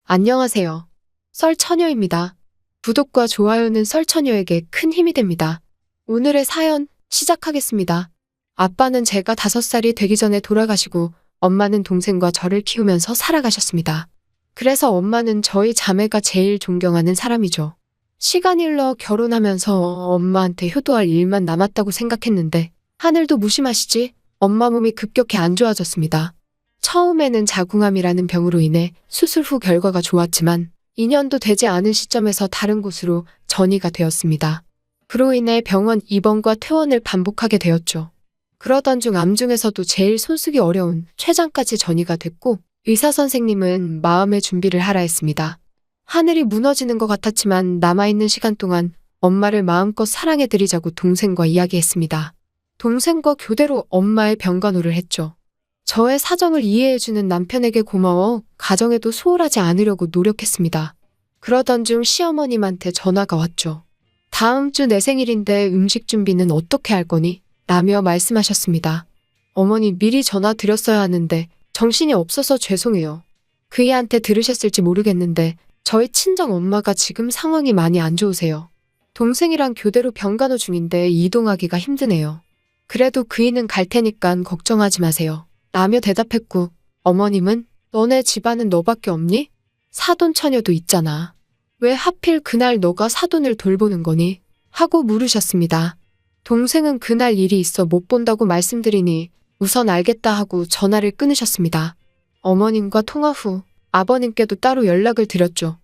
안녕하세요. 썰처녀입니다. 구독과 좋아요는 썰처녀에게 큰 힘이 됩니다. 오늘의 사연 시작하겠습니다. 아빠는 제가 5살이 되기 전에 돌아가시고 엄마는 동생과 저를 키우면서 살아가셨습니다. 그래서 엄마는 저희 자매가 제일 존경하는 사람이죠. 시간이 흘러 결혼하면서 엄마한테 효도할 일만 남았다고 생각했는데 하늘도 무심하시지 엄마 몸이 급격히 안 좋아졌습니다. 처음에는 자궁암이라는 병으로 인해 수술 후 결과가 좋았지만 2년도 되지 않은 시점에서 다른 곳으로 전이가 되었습니다. 그로 인해 병원 입원과 퇴원을 반복하게 되었죠. 그러던 중 암 중에서도 제일 손쓰기 어려운 췌장까지 전이가 됐고 의사 선생님은 마음의 준비를 하라 했습니다. 하늘이 무너지는 것 같았지만 남아있는 시간 동안 엄마를 마음껏 사랑해드리자고 동생과 이야기했습니다. 동생과 교대로 엄마의 병간호를 했죠. 저의 사정을 이해해주는 남편에게 고마워 가정에도 소홀하지 않으려고 노력했습니다. 그러던 중 시어머님한테 전화가 왔죠. 다음 주 내 생일인데 음식 준비는 어떻게 할 거니? 라며 말씀하셨습니다. 어머니 미리 전화 드렸어야 하는데 정신이 없어서 죄송해요. 그 애한테 들으셨을지 모르겠는데 저희 친정 엄마가 지금 상황이 많이 안 좋으세요. 동생이랑 교대로 병간호 중인데 이동하기가 힘드네요. 그래도 그이는 갈 테니깐 걱정하지 마세요. 라며 대답했고 어머님은 너네 집안은 너밖에 없니? 사돈 처녀도 있잖아. 왜 하필 그날 너가 사돈을 돌보는 거니? 하고 물으셨습니다. 동생은 그날 일이 있어 못 본다고 말씀드리니 우선 알겠다 하고 전화를 끊으셨습니다. 어머님과 통화 후 아버님께도 따로 연락을 드렸죠.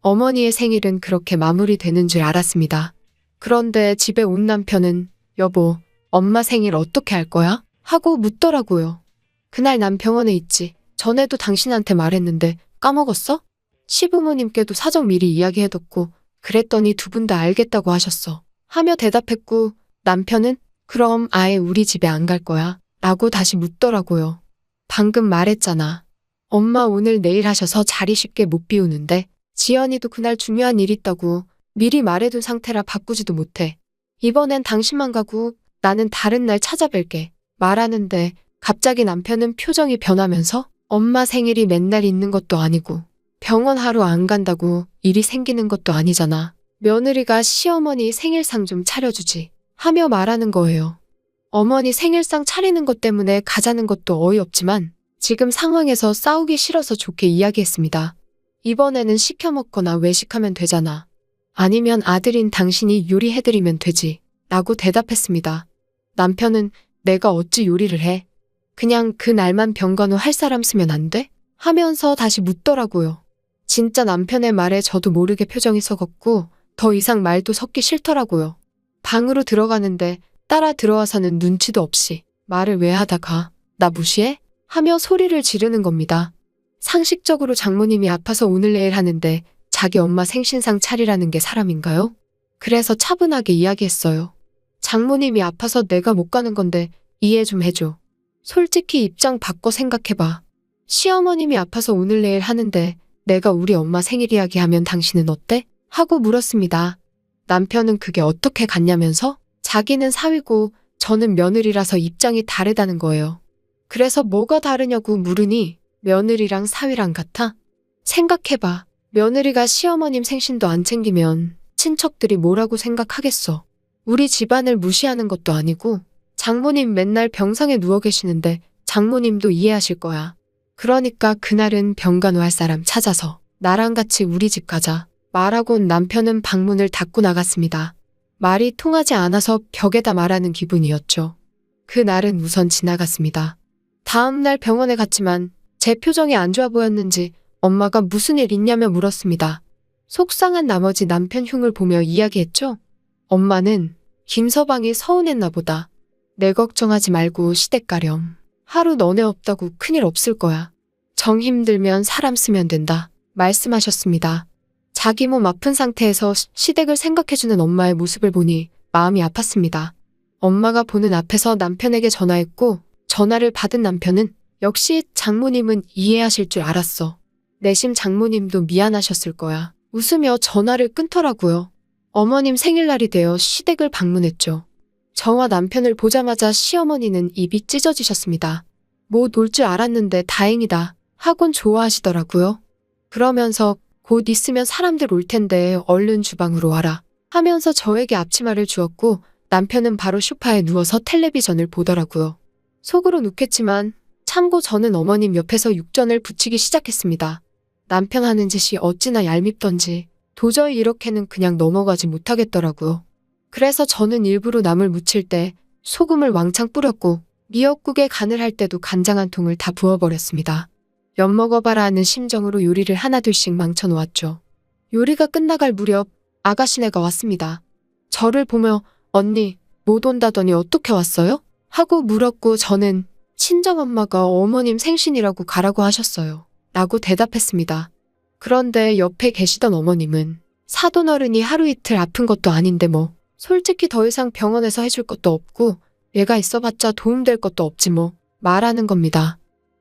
어머니의 생일은 그렇게 마무리되는 줄 알았습니다. 그런데 집에 온 남편은 여보, 엄마 생일 어떻게 할 거야? 하고 묻더라고요. 그날 난 병원에 있지. 전에도 당신한테 말했는데 까먹었어? 시부모님께도 사정 미리 이야기해뒀고 그랬더니 두 분 다 알겠다고 하셨어. 하며 대답했고 남편은 그럼 아예 우리 집에 안 갈 거야? 라고 다시 묻더라고요. 방금 말했잖아. 엄마 오늘 내일 하셔서 자리 쉽게 못 비우는데 지연이도 그날 중요한 일 있다고 미리 말해둔 상태라 바꾸지도 못해. 이번엔 당신만 가고 나는 다른 날 찾아뵐게. 말하는데 갑자기 남편은 표정이 변하면서 엄마 생일이 맨날 있는 것도 아니고 병원 하루 안 간다고 일이 생기는 것도 아니잖아. 며느리가 시어머니 생일상 좀 차려주지 하며 말하는 거예요. 어머니 생일상 차리는 것 때문에 가자는 것도 어이없지만 지금 상황에서 싸우기 싫어서 좋게 이야기했습니다. 이번에는 시켜 먹거나 외식하면 되잖아. 아니면 아들인 당신이 요리해드리면 되지 라고 대답했습니다. 남편은 내가 어찌 요리를 해? 그냥 그 날만 병간호 할 사람 쓰면 안 돼? 하면서 다시 묻더라고요. 진짜 남편의 말에 저도 모르게 표정이 썩었고 더 이상 말도 섞기 싫더라고요. 방으로 들어가는데 따라 들어와서는 눈치도 없이 말을 왜 하다가 나 무시해? 하며 소리를 지르는 겁니다. 상식적으로 장모님이 아파서 오늘 내일 하는데 자기 엄마 생신상 차리라는 게 사람인가요? 그래서 차분하게 이야기했어요. 장모님이 아파서 내가 못 가는 건데 이해 좀 해줘. 솔직히 입장 바꿔 생각해봐. 시어머님이 아파서 오늘 내일 하는데 내가 우리 엄마 생일 이야기하면 당신은 어때? 하고 물었습니다. 남편은 그게 어떻게 같냐면서 자기는 사위고 저는 며느리라서 입장이 다르다는 거예요. 그래서 뭐가 다르냐고 물으니 며느리랑 사위랑 같아? 생각해봐. 며느리가 시어머님 생신도 안 챙기면 친척들이 뭐라고 생각하겠어. 우리 집안을 무시하는 것도 아니고 장모님 맨날 병상에 누워 계시는데 장모님도 이해하실 거야. 그러니까 그날은 병간호 할 사람 찾아서 나랑 같이 우리 집 가자. 말하곤 남편은 방문을 닫고 나갔습니다. 말이 통하지 않아서 벽에다 말하는 기분이었죠. 그날은 우선 지나갔습니다. 다음 날 병원에 갔지만 제 표정이 안 좋아 보였는지 엄마가 무슨 일 있냐며 물었습니다. 속상한 나머지 남편 흉을 보며 이야기했죠. 엄마는 김서방이 서운했나 보다. 내 걱정하지 말고 시댁 가렴. 하루 너네 없다고 큰일 없을 거야. 정 힘들면 사람 쓰면 된다. 말씀하셨습니다. 자기 몸 아픈 상태에서 시댁을 생각해주는 엄마의 모습을 보니 마음이 아팠습니다. 엄마가 보는 앞에서 남편에게 전화했고 전화를 받은 남편은 역시 장모님은 이해하실 줄 알았어. 내심 장모님도 미안하셨을 거야. 웃으며 전화를 끊더라고요. 어머님 생일날이 되어 시댁을 방문했죠. 저와 남편을 보자마자 시어머니는 입이 찢어지셨습니다. 뭐 놀 줄 알았는데 다행이다 하곤 좋아하시더라고요. 그러면서 곧 있으면 사람들 올 텐데 얼른 주방으로 와라 하면서 저에게 앞치마를 주었고 남편은 바로 소파에 누워서 텔레비전을 보더라고요. 속으로 욱했지만 참고 저는 어머님 옆에서 육전을 부치기 시작했습니다. 남편 하는 짓이 어찌나 얄밉던지 도저히 이렇게는 그냥 넘어가지 못하겠더라고요. 그래서 저는 일부러 나물 무칠 때 소금을 왕창 뿌렸고 미역국에 간을 할 때도 간장 한 통을 다 부어버렸습니다. 엿먹어봐라 하는 심정으로 요리를 하나둘씩 망쳐놓았죠. 요리가 끝나갈 무렵 아가씨네가 왔습니다. 저를 보며 언니 못 온다더니 어떻게 왔어요? 하고 물었고 저는 친정엄마가 어머님 생신이라고 가라고 하셨어요. 라고 대답했습니다. 그런데 옆에 계시던 어머님은 사돈어른이 하루 이틀 아픈 것도 아닌데 뭐 솔직히 더 이상 병원에서 해줄 것도 없고 얘가 있어봤자 도움될 것도 없지 뭐 말하는 겁니다.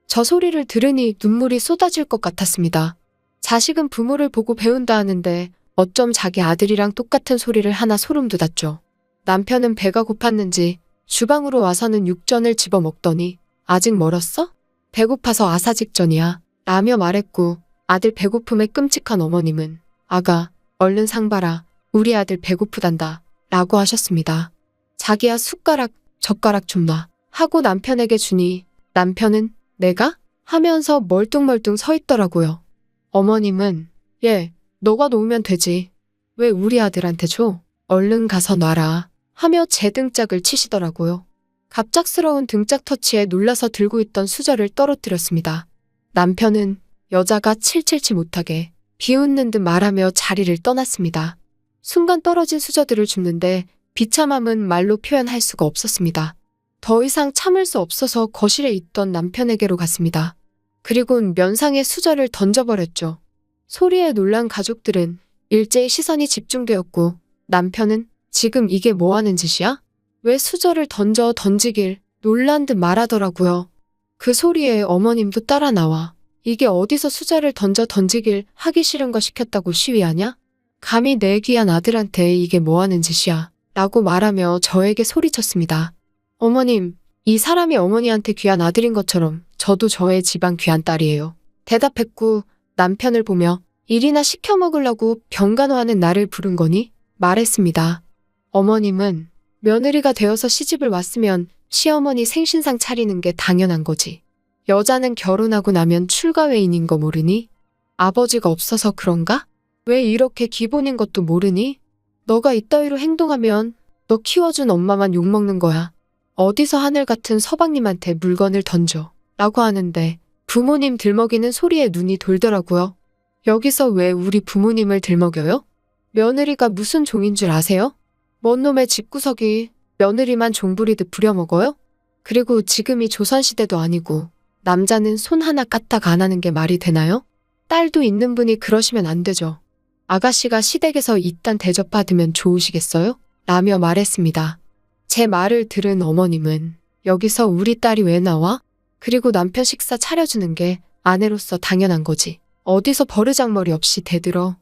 저 소리를 들으니 눈물이 쏟아질 것 같았습니다. 자식은 부모를 보고 배운다 하는데 어쩜 자기 아들이랑 똑같은 소리를 하나 소름 돋았죠. 남편은 배가 고팠는지 주방으로 와서는 육전을 집어 먹더니 아직 멀었어? 배고파서 아사 직전이야 라며 말했고 아들 배고픔에 끔찍한 어머님은 아가 얼른 상 봐라 우리 아들 배고프단다 라고 하셨습니다. 자기야 숟가락 젓가락 좀 놔 하고 남편에게 주니 남편은 내가? 하면서 멀뚱멀뚱 서 있더라고요. 어머님은 얘 너가 놓으면 되지 왜 우리 아들한테 줘? 얼른 가서 놔라 하며 제 등짝을 치시더라고요. 갑작스러운 등짝 터치에 놀라서 들고 있던 수저를 떨어뜨렸습니다. 남편은 여자가 칠칠치 못하게 비웃는 듯 말하며 자리를 떠났습니다. 순간 떨어진 수저들을 줍는데 비참함은 말로 표현할 수가 없었습니다. 더 이상 참을 수 없어서 거실에 있던 남편에게로 갔습니다. 그리곤 면상에 수저를 던져버렸죠. 소리에 놀란 가족들은 일제히 시선이 집중되었고 남편은 지금 이게 뭐 하는 짓이야? 왜 수저를 던지길 놀란 듯 말하더라고요. 그 소리에 어머님도 따라 나와 이게 어디서 수저를 던지길 하기 싫은 거 시켰다고 시위하냐? 감히 내 귀한 아들한테 이게 뭐 하는 짓이야 라고 말하며 저에게 소리쳤습니다. 어머님, 이 사람이 어머니한테 귀한 아들인 것처럼 저도 저의 집안 귀한 딸이에요. 대답했고 남편을 보며 일이나 시켜 먹으려고 병간호하는 나를 부른 거니? 말했습니다. 어머님은 며느리가 되어서 시집을 왔으면 시어머니 생신상 차리는 게 당연한 거지. 여자는 결혼하고 나면 출가회인인 거 모르니? 아버지가 없어서 그런가? 왜 이렇게 기본인 것도 모르니? 너가 이따위로 행동하면 너 키워준 엄마만 욕먹는 거야. 어디서 하늘 같은 서방님한테 물건을 던져 라고 하는데 부모님 들먹이는 소리에 눈이 돌더라고요. 여기서 왜 우리 부모님을 들먹여요? 며느리가 무슨 종인 줄 아세요? 뭔 놈의 집구석이 며느리만 종부리듯 부려먹어요? 그리고 지금이 조선시대도 아니고 남자는 손 하나 까딱 안 하는 게 말이 되나요? 딸도 있는 분이 그러시면 안 되죠. 아가씨가 시댁에서 이딴 대접받으면 좋으시겠어요? 라며 말했습니다. 제 말을 들은 어머님은 여기서 우리 딸이 왜 나와? 그리고 남편 식사 차려주는 게 아내로서 당연한 거지. 어디서 버르장머리 없이 대들어.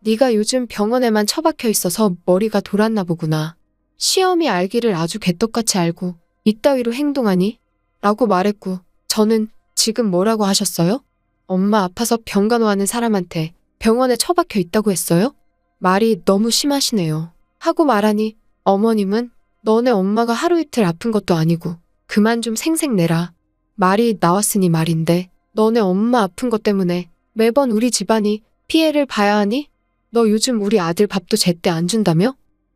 네가 요즘 병원에만 처박혀 있어서 머리가 돌았나 보구나. 시험이 알기를 아주 개떡같이 알고 이따위로 행동하니? 라고 말했고 저는 지금 뭐라고 하셨어요? 엄마 아파서 병간호하는 사람한테 병원에 처박혀 있다고 했어요? 말이 너무 심하시네요. 하고 말하니 어머님은 너네 엄마가 하루 이틀 아픈 것도 아니고 그만 좀 생색내라. 말이 나왔으니 말인데 너네 엄마 아픈 것 때문에 매번 우리 집안이 피해를 봐야 하니? 너 요즘 우리 아들 밥도 제때 안 준다며?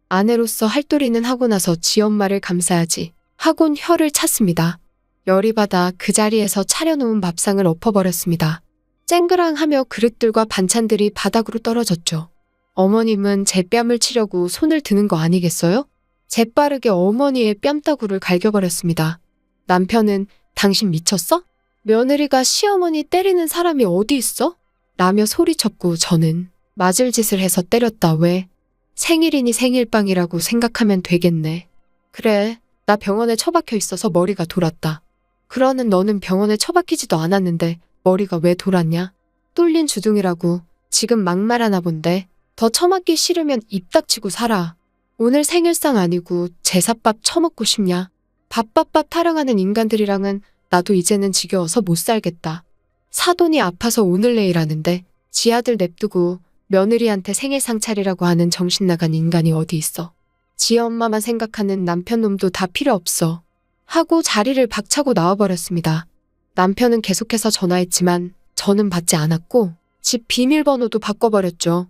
아내로서 할 도리는 하고 나서 지 엄마를 감싸야지 하곤 혀를 찼습니다. 열이 받아 그 자리에서 차려놓은 밥상을 엎어버렸습니다. 쨍그랑하며 그릇들과 반찬들이 바닥으로 떨어졌죠. 어머님은 제 뺨을 치려고 손을 드는 거 아니겠어요? 재빠르게 어머니의 뺨따구를 갈겨버렸습니다. 남편은 당신 미쳤어? 며느리가 시어머니 때리는 사람이 어디 있어? 라며 소리쳤고 저는 맞을 짓을 해서 때렸다 왜? 생일이니 생일빵이라고 생각하면 되겠네. 그래, 나 병원에 처박혀 있어서 머리가 돌았다. 그러는 너는 병원에 처박히지도 않았는데 머리가 왜 돌았냐? 뚫린 주둥이라고 지금 막말하나 본데 더 처맞기 싫으면 입 닥치고 살아. 오늘 생일상 아니고 제사밥 처먹고 싶냐? 밥밥밥 타령하는 인간들이랑은 나도 이제는 지겨워서 못 살겠다. 사돈이 아파서 오늘 내일 하는데 지 아들 냅두고 며느리한테 생일상 차리라고 하는 정신 나간 인간이 어디 있어. 지 엄마만 생각하는 남편 놈도 다 필요 없어. 하고 자리를 박차고 나와버렸습니다. 남편은 계속해서 전화했지만 저는 받지 않았고 집 비밀번호도 바꿔버렸죠.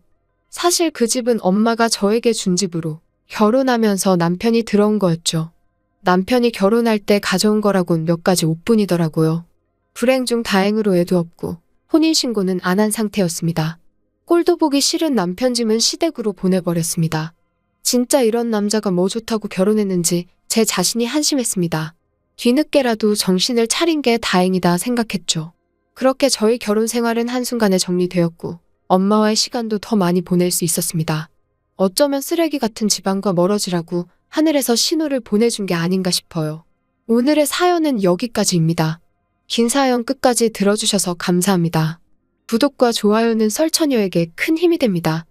사실 그 집은 엄마가 저에게 준 집으로 결혼하면서 남편이 들어온 거였죠. 남편이 결혼할 때 가져온 거라곤 몇 가지 옷뿐이더라고요. 불행 중 다행으로 애도 없고 혼인신고는 안 한 상태였습니다. 꼴도 보기 싫은 남편 짐은 시댁으로 보내버렸습니다. 진짜 이런 남자가 뭐 좋다고 결혼했는지 제 자신이 한심했습니다. 뒤늦게라도 정신을 차린 게 다행이다 생각했죠. 그렇게 저희 결혼 생활은 한순간에 정리되었고 엄마와의 시간도 더 많이 보낼 수 있었습니다. 어쩌면 쓰레기 같은 집안과 멀어지라고 하늘에서 신호를 보내준 게 아닌가 싶어요. 오늘의 사연은 여기까지입니다. 긴 사연 끝까지 들어주셔서 감사합니다. 구독과 좋아요는 썰처녀에게 큰 힘이 됩니다.